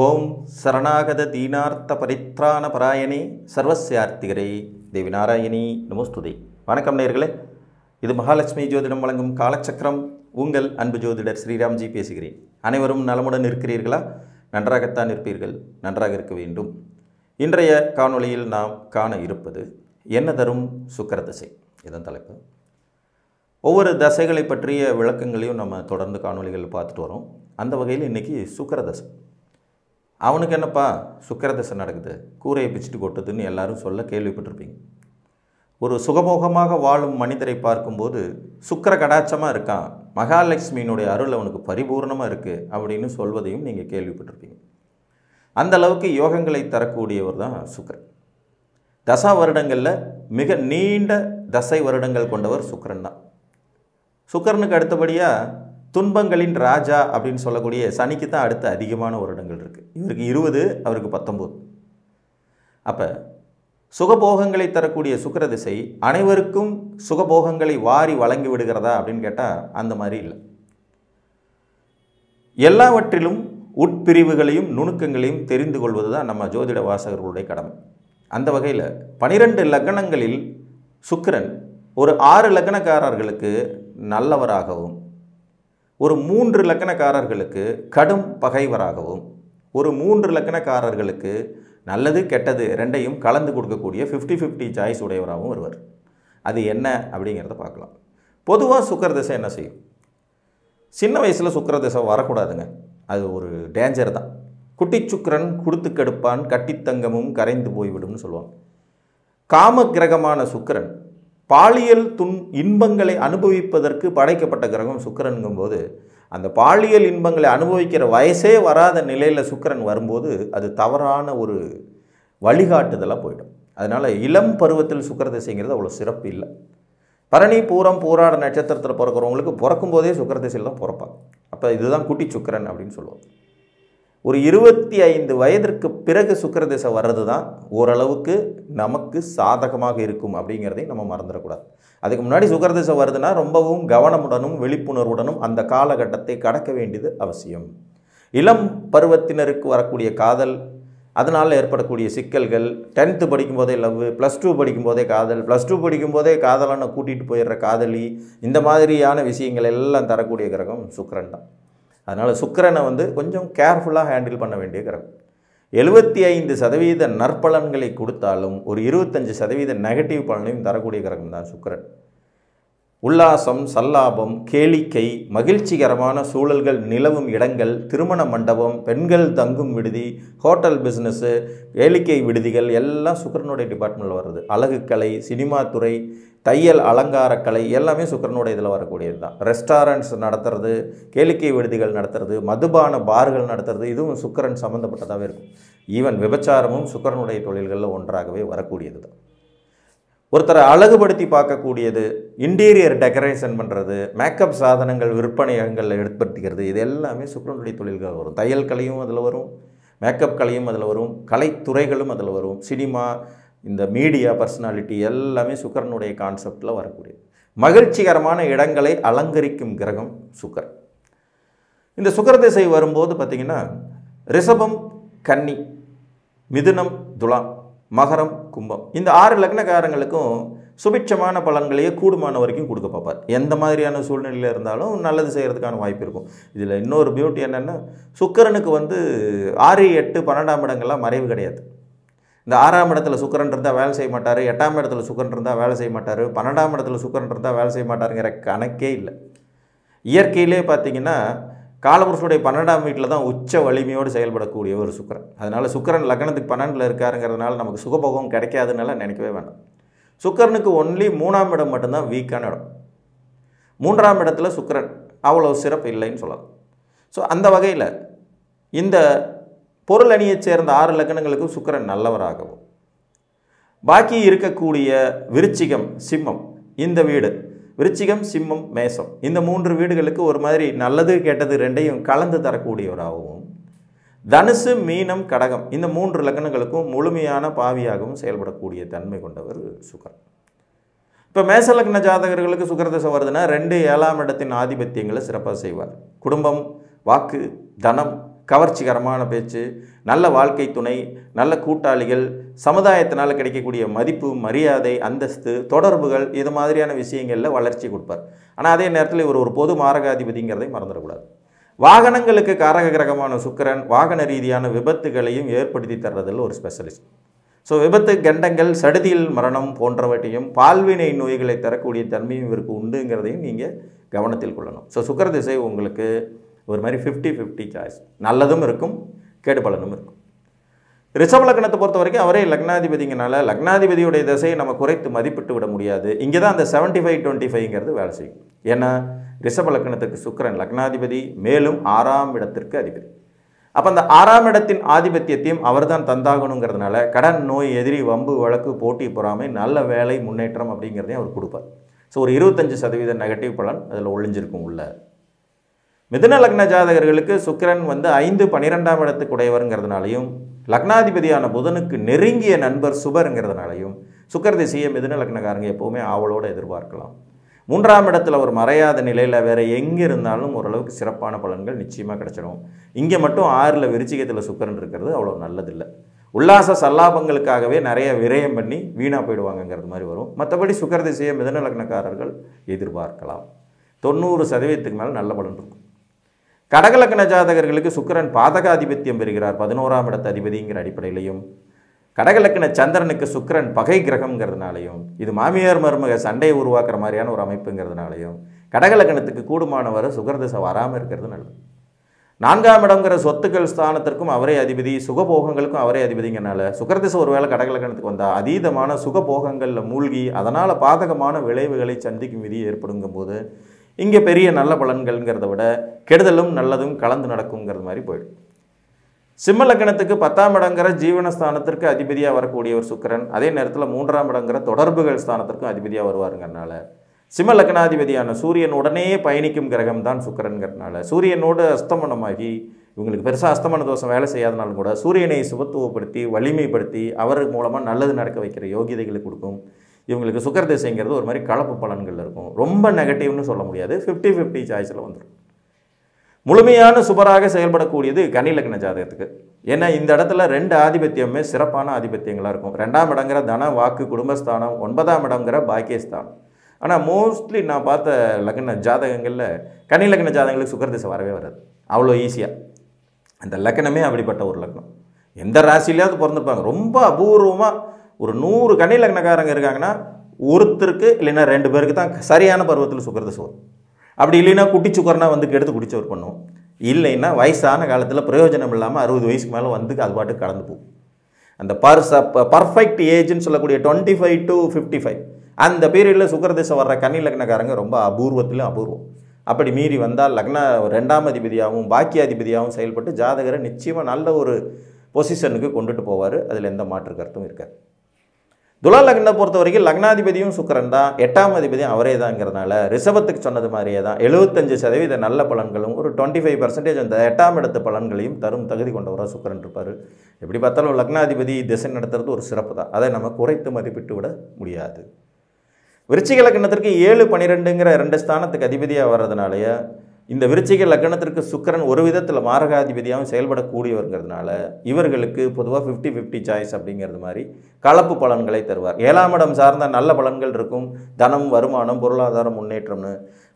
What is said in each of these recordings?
ஓம் சரணாகத தீனார்த்த பரித்ராண பராயணே சர்வஸ்யார்த்திகரே தேவி நாராயணி நமோஸ்துதே. வணக்கம் நேயர்களே, இது மகாலட்சுமி ஜோதிடம் வழங்கும் காலச்சக்கரம். உங்கள் அன்பு ஜோதிடர் ஸ்ரீராம்ஜி பேசுகிறேன். அனைவரும் நலமுடன் இருக்கிறீர்களா? நன்றாகத்தான் இருப்பீர்கள், நன்றாக இருக்க வேண்டும். இன்றைய காணொளியில் நாம் காண இருப்பது என்ன தரும் சுக்கிர தசை. இதன் தலைப்பு. ஒவ்வொரு தசைகளை பற்றிய விளக்கங்களையும் நம்ம தொடர்ந்து காணொளிகள் பார்த்துட்டு வரோம். அந்த வகையில் இன்றைக்கி சுக்கிர தசை. அவனுக்கு என்னப்பா சுக்கிர தசை நடக்குது, கூரையை பிச்சுட்டு கொட்டுதுன்னு எல்லாரும் சொல்ல கேள்விப்பட்டிருப்பீங்க. ஒரு சுகபோகமாக வாழும் மனிதரை பார்க்கும்போது சுக்கிர கடாட்சமாக இருக்கான், மகாலட்சுமியினுடைய அருள் அவனுக்கு பரிபூர்ணமாக இருக்குது அப்படின்னு சொல்வதையும் நீங்கள் கேள்விப்பட்டிருப்பீங்க. அந்த அளவுக்கு யோகங்களை தரக்கூடியவர் தான் சுக்கிரன். தசா வருடங்களில் மிக நீண்ட தசை வருடங்கள் கொண்டவர் சுக்கிரன் தான். சுக்கிரனுக்கு அடுத்தபடியாக துன்பங்களின் ராஜா அப்படின்னு சொல்லக்கூடிய சனிக்கு தான் அடுத்த அதிகமான வருடங்கள் இருக்குது. இவருக்கு 20, அவருக்கு 19. அப்போ சுகபோகங்களை தரக்கூடிய சுக்கிர திசை அனைவருக்கும் சுகபோகங்களை வாரி வழங்கி விடுகிறதா அப்படின்னு கேட்டால் அந்த மாதிரி இல்லை. எல்லாவற்றிலும் உட்பிரிவுகளையும் நுணுக்கங்களையும் தெரிந்து கொள்வது தான் நம்ம ஜோதிட வாசகர்களுடைய கடமை. அந்த வகையில் 12 லக்னங்களில் சுக்கிரன் ஒரு 6 லக்னக்காரர்களுக்கு நல்லவராகவும், ஒரு 3 லக்னக்காரர்களுக்கு கடும் பகைவராகவும், ஒரு 3 லக்னக்காரர்களுக்கு நல்லது கெட்டது ரெண்டையும் கலந்து கொடுக்கக்கூடிய 50-50 சாய்ஸ் உடையவராகவும் வருவார். அது என்ன அப்படிங்கிறத பார்க்கலாம். பொதுவாக சுக்கிர திசை என்ன செய்யும்? சின்ன வயசில் சுக்கிர திசை வரக்கூடாதுங்க, அது ஒரு டேஞ்சர் தான். குட்டி சுக்கிரன் கொடுத்து கெடுப்பான், கட்டித்தங்கமும் கரைந்து போய்விடும்னு சொல்லுவாங்க. காம கிரகமான சுக்கிரன் பாலியல் இன்பங்களை அனுபவிப்பதற்கு படைக்கப்பட்ட கிரகம் சுக்கிரனுங்கும்போது, அந்த பாலியல் இன்பங்களை அனுபவிக்கிற வயசே வராத நிலையில் சுக்கிரன் வரும்போது அது தவறான ஒரு வழிகாட்டுதலாக போயிடும். அதனால் இளம் பருவத்தில் சுக்கிர திசைங்கிறது அவ்வளோ சிறப்பு இல்லை. பரணி, பூரம், பூராட நட்சத்திரத்தில் பிறக்கிறவங்களுக்கு பிறக்கும்போதே சுக்கிர திசையில் தான் பிறப்பாங்க. அப்போ இதுதான் குட்டி சுக்கிரன் அப்படின்னு சொல்லுவாங்க. ஒரு 25 வயதிற்கு பிறகு சுக்கிர திசை வர்றது தான் ஓரளவுக்கு நமக்கு சாதகமாக இருக்கும் அப்படிங்கிறதை நம்ம மறந்துடக்கூடாது. அதுக்கு முன்னாடி சுக்கிர திசை வருதுன்னா ரொம்பவும் கவனமுடனும் விழிப்புணர்வுடனும் அந்த காலகட்டத்தை கடக்க வேண்டியது அவசியம். இளம் பருவத்தினருக்கு வரக்கூடிய காதல், அதனால் ஏற்படக்கூடிய சிக்கல்கள், 10th படிக்கும்போதே லவ், +2 படிக்கும்போதே காதல், +2 படிக்கும்போதே காதலான கூட்டிகிட்டு போயிடுற காதலி, இந்த மாதிரியான விஷயங்கள் எல்லாம் தரக்கூடிய கிரகம் சுக்கிரன் தான். அதனால் சுக்கிரனை கொஞ்சம் கேர்ஃபுல்லாக ஹேண்டில் பண்ண வேண்டிய கிரகம். 75% நற்பலன்களை கொடுத்தாலும் ஒரு 25% நெகட்டிவ் பலனையும் தரக்கூடிய கிரகம் தான் சுக்கிரன். உல்லாசம், சல்லாபம், கேளிக்கை, மகிழ்ச்சிகரமான சூழல்கள் நிலவும் இடங்கள், திருமண மண்டபம், பெண்கள் தங்கும் விடுதி, ஹோட்டல் பிஸ்னஸ்ஸு, கேளிக்கை விடுதிகள் எல்லாம் சுக்கிரனுடைய டிபார்ட்மெண்ட்டில் வருது. அழகுக்கலை, சினிமா துறை, தையல், அலங்காரக்கலை எல்லாமே சுக்கிரனுடைய இதில் வரக்கூடியது தான். ரெஸ்டாரண்ட்ஸ் நடத்துறது, கேளிக்கை விடுதிகள் நடத்துறது, மதுபான பார்கள் நடத்துறது, இதுவும் சுக்கிரன் சம்மந்தப்பட்டதாகவே இருக்கும். ஈவன் விபச்சாரமும் சுக்கிரனுடைய தொழில்களில் ஒன்றாகவே வரக்கூடியது தான். ஒருத்தரை அழகுபடுத்தி பார்க்கக்கூடியது, இன்டீரியர் டெக்கரேஷன் பண்ணுறது, மேக்கப் சாதனங்கள் விற்பனைகளில் ஏற்படுத்திக்கிறது, இது எல்லாமே சுக்கிரனுடைய தொழில்கள் வரும். தையல் கலையும் அதில் வரும், மேக்கப் கலையும் அதில் வரும், கலைத்துறைகளும் அதில் வரும். சினிமா, இந்த மீடியா பர்சனாலிட்டி எல்லாமே சுக்கிரனுடைய கான்செப்டில் வரக்கூடியது. மகிழ்ச்சிகரமான இடங்களை அலங்கரிக்கும் கிரகம் சுக்கிரன். இந்த சுக்கிர திசை வரும்போது பார்த்திங்கன்னா ரிஷபம், கன்னி, மிதுனம், துலாம், மகரம், கும்பம், இந்த 6 லக்னக்காரங்களுக்கும் சுபிட்சமான பலன்களையே கூடுமான வரைக்கும் கொடுக்க பார்ப்பார். எந்த மாதிரியான சூழ்நிலையில் இருந்தாலும் நல்லது செய்கிறதுக்கான வாய்ப்பு இருக்கும். இதில் இன்னொரு பியூட்டி என்னென்னா, சுக்கிரனுக்கு 6, 8, 12ஆம் இடங்கள்லாம் மறைவு கிடையாது. இந்த 6ஆம் இடத்துல சுக்கிரன் இருந்தால் வேலை செய்ய மாட்டார், 8ஆம் இடத்துல சுக்கிரன் இருந்தால் வேலை செய்ய மாட்டார், 12ஆம் இடத்துல சுக்கிரன் இருந்தால் வேலை செய்ய மாட்டாருங்கிற கணக்கே இல்லை. இயற்கையிலே பார்த்திங்கன்னா காலபுருஷனுடைய 12ஆம் வீட்டில் தான் உச்ச வலிமையோடு செயல்படக்கூடிய ஒரு சுக்கிரன். அதனால் சுக்கிரன் லக்னத்துக்கு 12ல் இருக்காருங்கிறதுனால நமக்கு சுகபோகம் கிடைக்காதுனால நினைக்கவே வேண்டாம். சுக்கிரனுக்கு ஒன்லி 3ஆம் இடம் மட்டும்தான் வீக்கான இடம். 3ஆம் இடத்துல சுக்கிரன் அவ்வளோ சிறப்பு இல்லைன்னு சொல்லலாம். ஸோ அந்த வகையில் இந்த பொருள் அணியைச் சேர்ந்த 6 லக்னங்களுக்கும் சுக்கிரன் நல்லவராகவும், பாக்கி இருக்கக்கூடிய விருச்சிகம், சிம்மம், இந்த வீடு விருச்சிகம், சிம்மம், மேசம், இந்த 3 வீடுகளுக்கு ஒரு மாதிரி நல்லது கெட்டது ரெண்டையும் கலந்து தரக்கூடியவராகவும், தனுசு, மீனம், கடகம், இந்த 3 லக்னங்களுக்கும் முழுமையான பாவியாகவும் செயல்படக்கூடிய தன்மை கொண்டவர் சுக்கிரன். இப்போ மேச லக்ன ஜாதகர்களுக்கு சுக்கிர திசை வருதுன்னா 2, 7ஆம் இடத்தின் ஆதிபத்தியங்களை சிறப்பாக செய்வார். குடும்பம், வாக்கு, தனம், கவர்ச்சிகரமான பேச்சு, நல்ல வாழ்க்கை துணை, நல்ல கூட்டாளிகள், சமுதாயத்தினால் கிடைக்கக்கூடிய மதிப்பு, மரியாதை, அந்தஸ்து, தொடர்புகள், இது மாதிரியான விஷயங்களில் வளர்ச்சி கொடுப்பார். ஆனால் அதே நேரத்தில் இவர் ஒரு பொது மாரகாதிபதிங்கிறதை மறந்துடக்கூடாது. வாகனங்களுக்கு காரக கிரகமான சுக்கிரன் வாகன ரீதியான விபத்துகளையும் ஏற்படுத்தி தர்றதில் ஒரு ஸ்பெஷலிஸ்ட். ஸோ விபத்து, கண்டங்கள், சடுதியில் மரணம் போன்றவற்றையும் பால்வினை நோய்களை தரக்கூடிய தன்மையும் இவருக்கு உண்டுங்கிறதையும் நீங்கள் கவனத்தில் கொள்ளணும். ஸோ சுக்கிர திசை உங்களுக்கு ஒரு மாதிரி 50-50 சாய்ஸ். நல்லதும் இருக்கும், கேடு பலனும் இருக்கும். ரிஷப லக்னத்தை பொறுத்த வரைக்கும் அவரே லக்னாதிபதிங்கனால லக்னாதிபதியுடைய திசையை நம்ம குறைத்து மதிப்பிட்டு விட முடியாது. இங்கே தான் அந்த 75-25ங்கிறது வேலை செய்யும். ஏன்னா ரிஷப லக்னத்துக்கு சுக்கிரன் லக்னாதிபதி, மேலும் 6ஆம் இடத்திற்கு அதிபதி. அப்போ அந்த 6ஆம் இடத்தின் ஆதிபத்தியத்தையும் அவர் தான் தந்தாகணுங்கிறதுனால கடன், நோய், எதிரி, வம்பு, வழக்கு, போட்டி, பொறாமை, நல்ல வேலை, முன்னேற்றம் அப்படிங்கிறதையும் அவர் கொடுப்பார். ஸோ ஒரு 25% நெகட்டிவ் பலன் அதில் ஒளிஞ்சிருக்கும் உள்ள. மிதுன லக்ன ஜாதகர்களுக்கு சுக்கிரன் 5-12ஆம் இடத்துக்கு உடையவருங்கிறதுனாலையும் லக்னாதிபதியான புதனுக்கு நெருங்கிய நண்பர் சுபருங்கிறதுனாலையும் சுக்கிர திசையை மிதுன லக்னக்காரங்க எப்போவுமே ஆவலோடு எதிர்பார்க்கலாம். 3ஆம் இடத்துல ஒரு மறையாத நிலையில் வேறு எங்கே இருந்தாலும் ஓரளவுக்கு சிறப்பான பலன்கள் நிச்சயமாக கிடச்சிடும். இங்கே மட்டும் 6ல் விருச்சிகத்தில் சுக்கிரன் இருக்கிறது அவ்வளோ நல்லதில்லை. உல்லாச சல்லாபங்களுக்காகவே நிறைய விரயம் பண்ணி வீணாக போயிடுவாங்கங்கிறது மாதிரி வரும். மற்றபடி சுக்கிர திசையை மிதுன லக்னக்காரர்கள் எதிர்பார்க்கலாம். 90% மேலே நல்ல பலன் இருக்கும். கடகலக்கண ஜாதகர்களுக்கு சுக்கிரன் பாதகாதிபத்தியம் பெறுகிறார் 11ஆம் இடத்து அதிபதிங்கிற அடிப்படையிலையும், கடகலக்கண சந்திரனுக்கு சுக்கிரன் பகை கிரகங்கிறதுனாலையும், இது மாமியார் மருமக சண்டையை உருவாக்குற மாதிரியான ஒரு அமைப்புங்கிறதுனாலையும் கடகலக்கணத்துக்கு கூடுமானவரை சுக்கிரதசை வராமல் இருக்கிறது நல்லது. 4ஆம் இடங்கிற சொத்துக்கள் ஸ்தானத்திற்கும் அவரே அதிபதி, சுகபோகங்களுக்கும் அவரே அதிபதிங்கிறனால சுக்கிரதசை ஒருவேளை கடகலக்கணத்துக்கு வந்தால் அதீதமான சுகபோகங்களில் மூழ்கி அதனால் பாதகமான விளைவுகளை சந்திக்கும் விதி ஏற்படுங்கும் போது இங்கே பெரிய நல்ல பலன்கள்ங்கிறத விட கெடுதலும் நல்லதும் கலந்து நடக்குங்கிறது மாதிரி போயிடும். சிம்ம லக்னத்துக்கு 10ஆம் இடங்கிற ஜீவனஸ்தானத்திற்கு அதிபதியாக வரக்கூடிய ஒரு சுக்கிரன் அதே நேரத்தில் 3ஆம் இடங்கிற தொடர்புகள் ஸ்தானத்திற்கும் அதிபதியாக வருவாருங்கிறனால சிம்ம லக்னாதிபதியான சூரியனுடனே பயணிக்கும் கிரகம் தான் சுக்கிரன்கிறதுனால சூரியனோடு அஸ்தமனமாகி இவங்களுக்கு பெருசாக அஸ்தமன தோஷம் வேலை செய்யாதனாலும் கூட சூரியனை சுபத்துவப்படுத்தி வலிமைப்படுத்தி அவர் மூலமாக நல்லது நடக்க வைக்கிற யோகியதைகளை கொடுக்கும். இவங்களுக்கு சுக்கிர திசைங்கிறது ஒரு மாதிரி கலப்பு பலன்கள் இருக்கும். ரொம்ப நெகட்டிவ்னு சொல்ல முடியாது, 50-50 சாய்ஸில் வந்துடும். முழுமையான சுபராக செயல்படக்கூடியது கன்னி லக்ன ஜாதகத்துக்கு. ஏன்னா இந்த இடத்துல 2 ஆதிபத்தியமே சிறப்பான ஆதிபத்தியங்களாக இருக்கும். 2ஆம் இடங்கிற தன, வாக்கு, குடும்பஸ்தானம், 9ஆம் இடங்கிற பாக்கியஸ்தானம். ஆனால் மோஸ்ட்லி நான் பார்த்த லக்ன ஜாதகங்களில் கன்னி லக்ன ஜாதகங்களுக்கு சுக்கிர திசை வரவே வராது அவ்வளோ ஈஸியாக. அந்த லக்னமே அப்படிப்பட்ட ஒரு லக்னம். எந்த ராசியிலையாவது பிறந்திருப்பாங்க. ரொம்ப அபூர்வமாக ஒரு 100 கன்னி லக்னக்காரங்க இருக்காங்கன்னா ஒருத்தருக்கு இல்லைன்னா 2 பேருக்கு தான் சரியான பருவத்தில் சுக்கிர திசை வரும். அப்படி இல்லைன்னா குட்டி சுக்கரனா கெடுத்து குடிச்சவர் பண்ணும். இல்லைன்னா வயசான காலத்தில் பிரயோஜனம் இல்லாமல் 60 வயசுக்கு மேலே அது பாட்டுக்கு கடந்து போகும். அந்த பர்ஃபெக்ட் ஏஜ்னு சொல்லக்கூடிய 25 to 55 அந்த பீரியடில் சுக்கிர திசை வர்ற கன்னி லக்னக்காரங்க ரொம்ப அபூர்வத்திலும் அபூர்வம். அப்படி மீறி வந்தால் லக்ன 2ஆம் அதிபதியாகவும் பாக்கியாதிபதியாகவும் செயல்பட்டு ஜாதகரை நிச்சயமாக நல்ல ஒரு பொசிஷனுக்கு கொண்டுட்டு போவார். அதில் எந்த மாற்று கருத்தும் இருக்காது. துலா லக்னத்தை பொறுத்த வரைக்கும் லக்னாதிபதியும் சுக்கிரன் தான், 8ஆம் அதிபதியும் அவரே தாங்கிறதுனால ரிஷபத்துக்கு சொன்னது மாதிரியே தான் 75% நல்ல பலன்களும் ஒரு 25% அந்த 8ஆம் இடத்து பலன்களையும் தரும் தகுதி கொண்டவராக சுக்கிரன் இருப்பார். எப்படி பார்த்தாலும் லக்னாதிபதி திசை நடத்துறது ஒரு சிறப்பு தான், அதை நம்ம குறைத்து மதிப்பிட்டு விட முடியாது. விருச்சிக லக்னத்திற்கு 7-12ங்கிற 2 ஸ்தானத்துக்கு அதிபதியாக வர்றதுனாலேயே இந்த விருச்சிக லக்னத்திற்கு சுக்கிரன் ஒரு விதத்தில் மாரகாதிபதியாகவும் செயல்படக்கூடியவருங்கிறதுனால இவர்களுக்கு பொதுவாக 50-50 சாய்ஸ் அப்படிங்கிறது மாதிரி கலப்பு பலன்களை தருவார். 7ஆம் இடம் சார்ந்த நல்ல பலன்கள் இருக்கும், தனம், வருமானம், பொருளாதார முன்னேற்றம்னு.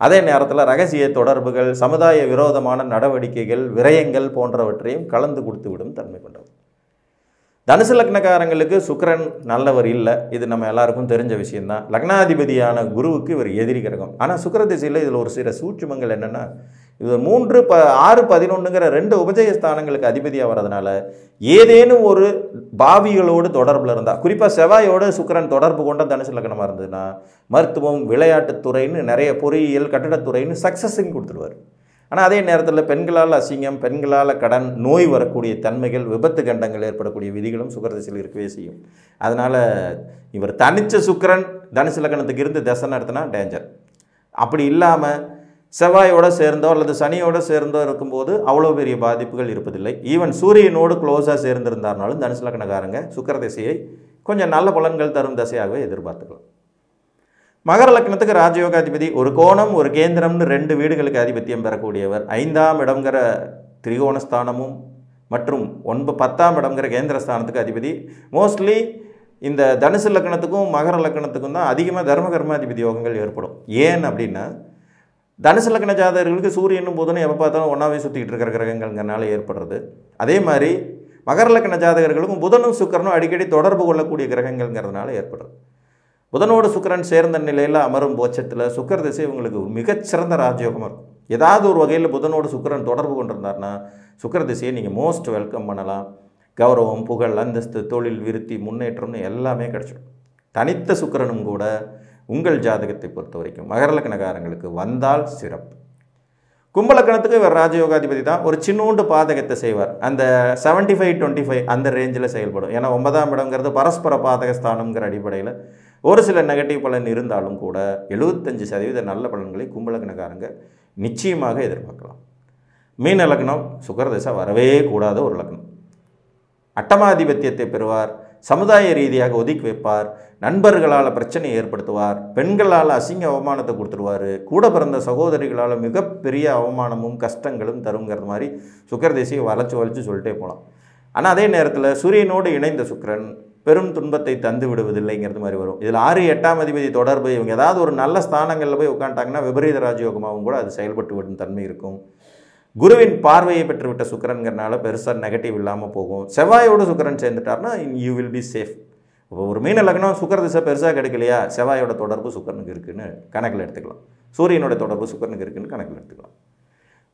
அதே நேரத்தில் ரகசிய தொடர்புகள், சமுதாய விரோதமான நடவடிக்கைகள், விரயங்கள் போன்றவற்றையும் கலந்து கொடுத்து விடும் தன்மை கொண்டவர். தனுசு லக்னக்காரங்களுக்கு சுக்கிரன் நல்லவர் இல்லை, இது நம்ம எல்லாருக்கும் தெரிஞ்ச விஷயம்தான். லக்னாதிபதியான குருவுக்கு இவர் எதிரி கிரகம். ஆனால் சுக்கிர திசையில் இதில் ஒரு சில சூட்சுமங்கள் என்னென்னா, இது 3-6-11ங்கிற 2 உபஜயஸ்தானங்களுக்கு அதிபதியாக வர்றதுனால ஏதேனும் ஒரு பாவிகளோடு தொடர்பில் இருந்தால், குறிப்பாக செவ்வாயோடு சுக்கிரன் தொடர்பு கொண்ட தனுசு லக்னமாக இருந்ததுன்னா மருத்துவம், விளையாட்டுத்துறைன்னு நிறைய பொறியியல், கட்டிடத்துறைன்னு சக்ஸஸும் கொடுத்துருவார். ஆனால் அதே நேரத்தில் பெண்களால் அசிங்கம், பெண்களால் கடன், நோய் வரக்கூடிய தன்மைகள், விபத்து கண்டங்கள் ஏற்படக்கூடிய விதிகளும் சுக்கிர திசையில் இருக்கவே செய்யும். அதனால் இவர் தனிச்ச சுக்கிரன் தனுசு லக்னத்துக்கு இருந்து தசை நடத்தினா டேஞ்சர். அப்படி இல்லாமல் செவ்வாயோடு சேர்ந்தோ அல்லது சனியோடு சேர்ந்தோ இருக்கும்போது அவ்வளோ பெரிய பாதிப்புகள் இருப்பதில்லை. ஈவன் சூரியனோடு க்ளோஸாக சேர்ந்திருந்தார்னாலும் தனுசு லக்னக்காரங்க சுக்கிர திசையை கொஞ்சம் நல்ல பலன்கள் தரும் திசையாகவே எதிர்பார்த்துக்கலாம். மகர லக்னத்துக்கு ராஜயோகாதிபதி ஒரு கோணம், ஒரு கேந்திரம்னு 2 வீடுகளுக்கு ஆதிபத்தியம் பெறக்கூடியவர். 5ஆம் இடங்கிற திரிகோணஸ்தானமும் மற்றும் 10ஆம் இடம்ங்கிற கேந்திரஸ்தானத்துக்கு அதிபதி. மோஸ்ட்லி இந்த தனுசு லக்னத்துக்கும் மகர லக்னத்துக்கும் தான் அதிகமாக தர்ம கர்மாதிபதி யோகங்கள் ஏற்படும். ஏன் அப்படின்னா தனுசு லக்ன ஜாதகர்களுக்கு சூரியனும் புதனும் எப்போ பார்த்தாலும் ஒன்றாவே சுற்றிக்கிட்டு இருக்கிற கிரகங்கள்ங்கிறனால ஏற்படுறது. அதே மாதிரி மகர லக்ன ஜாதகர்களுக்கும் புதனும் சுக்கிரனும் அடிக்கடி தொடர்பு கொள்ளக்கூடிய கிரகங்கள்ங்கிறதுனால ஏற்படுறது. புதனோடு சுக்கிரன் சேர்ந்த நிலையில் அமரும் பட்சத்தில் சுக்கிர திசை இவங்களுக்கு மிகச்சிறந்த ராஜயோகமாக இருக்கும். ஏதாவது ஒரு வகையில் புதனோடு சுக்கிரன் தொடர்பு கொண்டிருந்தார்னா சுக்கிர திசையை நீங்கள் மோஸ்ட் வெல்கம் பண்ணலாம். கௌரவம், புகழ், அந்தஸ்து, தொழில், விருத்தி, முன்னேற்றம்னு எல்லாமே கிடச்சிடும். தனித்த சுக்கிரனும் கூட உங்கள் ஜாதகத்தை பொறுத்த வரைக்கும் மகர லக்னக்காரங்களுக்கு வந்தால் சிறப்பு. கும்பலக்கணத்துக்கு இவர் ராஜயோகாதிபதி தான். ஒரு சின்னோண்டு பாதகத்தை செய்வார். அந்த 75-25 அந்த ரேஞ்சில் செயல்படும். ஏன்னா 9ஆம் இடம்ங்கிறது பரஸ்பர பாதகஸ்தானம்ங்கிற அடிப்படையில் ஒரு சில நெகட்டிவ் பலன் இருந்தாலும் கூட 75% நல்ல பலன்களை கும்பலக்கணக்காரங்க நிச்சயமாக எதிர்பார்க்கலாம். மீன லக்னம் சுக்கிரதசை வரவே கூடாத ஒரு லக்னம். அட்டமாதிபத்தியத்தை பெறுவார். சமுதாய ரீதியாக ஒதுக்கி வைப்பார். நண்பர்களால் பிரச்சனையை ஏற்படுத்துவார். பெண்களால் அசிங்க அவமானத்தை கொடுத்துருவார். கூட பிறந்த சகோதரிகளால் மிகப்பெரிய அவமானமும் கஷ்டங்களும் தருங்கிறது மாதிரி சுக்கிரதசையை வளைச்சு சொல்லிட்டே போகலாம். ஆனால் அதே நேரத்தில் சூரியனோடு இணைந்த சுக்கிரன் பெரும் துன்பத்தை தந்து விடுவதில்லைங்கிறது மாதிரி வரும். இதில் 6-8ஆம் அதிபதி தொடர்பு. இவங்க ஏதாவது ஒரு நல்ல ஸ்தானங்களில் போய் உட்காந்துட்டாங்கன்னா விபரீத ராஜயோகமாகவும் கூட அது செயல்பட்டு விடும் தன்மை இருக்கும். குருவின் பார்வையை பெற்றுவிட்ட சுக்கிரன்கிறனால பெருசாக நெகட்டிவ் இல்லாமல் போகும். செவ்வாயோடு சுக்கிரன் சேர்ந்துட்டார்னா யூ வில் பி சேஃப். இப்போ ஒரு மீன லக்னம் சுக்கிர திசை பெருசாக கிடைக்கலையா, செவ்வாயோட தொடர்பு சுக்கிரனுக்கு இருக்குன்னு கணக்கில் எடுத்துக்கலாம். சூரியனோட தொடர்பு சுக்கிரனுக்கு இருக்குன்னு கணக்கில் எடுத்துக்கலாம்.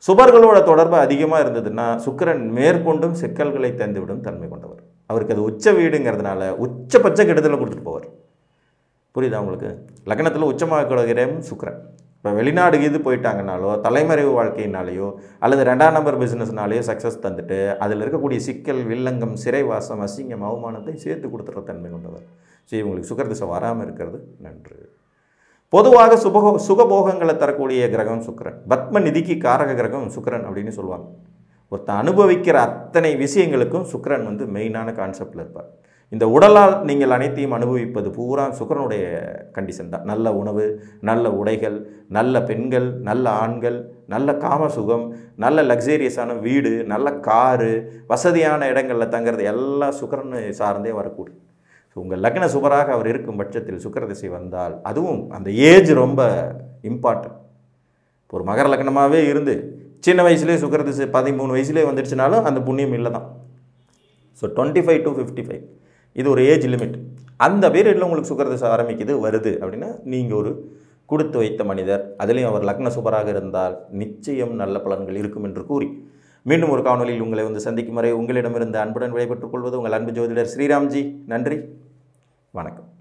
சுபர்களோட தொடர்பு அதிகமாக இருந்ததுன்னா சுக்கிரன் மேற்கொண்டும் சிக்கல்களை தந்துவிடும் தன்மை கொண்டவர். அவருக்கு அது உச்ச வீடுங்கிறதுனால உச்சபட்ச கெடுதலை கொடுத்துட்டு போவார். புரியுதா உங்களுக்கு? லக்னத்தில் உச்சமாக கொடுக்கிறேன் சுக்கிரன். இப்போ வெளிநாடு இது போயிட்டாங்கனாலோ தலைமறைவு வாழ்க்கையினாலேயோ அல்லது 2ஆம் நம்பர் பிஸ்னஸ்னாலேயோ சக்ஸஸ் தந்துட்டு அதில் இருக்கக்கூடிய சிக்கல், வில்லங்கம், சிறைவாசம், அசிங்கம், அவமானத்தை சேர்த்து கொடுத்துற தன்மை கொண்டவர். ஸோ இவங்களுக்கு சுக்கிரதிசை வராமல் இருக்கிறது நன்று. பொதுவாக சுகபோகங்களை தரக்கூடிய கிரகம் சுக்கிரன். பத்ம நிதிக்கு காரக கிரகம் சுக்கிரன் அப்படின்னு சொல்லுவாங்க. ஒருத்தன் அனுபவிக்கிற அத்தனை விஷயங்களுக்கும் சுக்கிரன் மெயினான கான்செப்டில் இருப்பார். இந்த உடலால் நீங்கள் அனைத்தையும் அனுபவிப்பது பூரா சுக்கிரனுடைய கண்டிஷன் தான். நல்ல உணவு, நல்ல உடைகள், நல்ல பெண்கள், நல்ல ஆண்கள், நல்ல காமசுகம், நல்ல லக்ஸேரியஸான வீடு, நல்ல காரு, வசதியான இடங்களில் தங்கிறது எல்லாம் சுக்கிரனை சார்ந்தே வரக்கூடும். ஸோ உங்கள் லக்ன சுபராக அவர் இருக்கும் பட்சத்தில் சுக்கிர திசை வந்தால் அதுவும் அந்த ஏஜ் ரொம்ப இம்பார்ட்டன்ட். ஒரு மகர லக்னமாகவே இருந்து சின்ன வயசுலேயே சுக்கிர திசை 13 வயசுலேயே வந்துடுச்சுனாலும் அந்த புண்ணியம் இல்லை தான். ஸோ 25 to 55 இது ஒரு ஏஜ் லிமிட். அந்த பீரியடில் உங்களுக்கு சுக்கிர திசை ஆரம்பிக்குது வருது அப்படின்னா நீங்கள் ஒரு கொடுத்து வைத்த மனிதர். அதுலேயும் அவர் லக்ன சுபராக இருந்தால் நிச்சயம் நல்ல பலன்கள் இருக்கும் என்று கூறி மீண்டும் ஒரு காணொலியில் உங்களை சந்திக்கும் வரை உங்களிடமிருந்து அன்புடன் விடைபெற்றுக் கொள்வது உங்கள் அன்பு ஜோதிடர் ஸ்ரீராம்ஜி. நன்றி, வணக்கம்.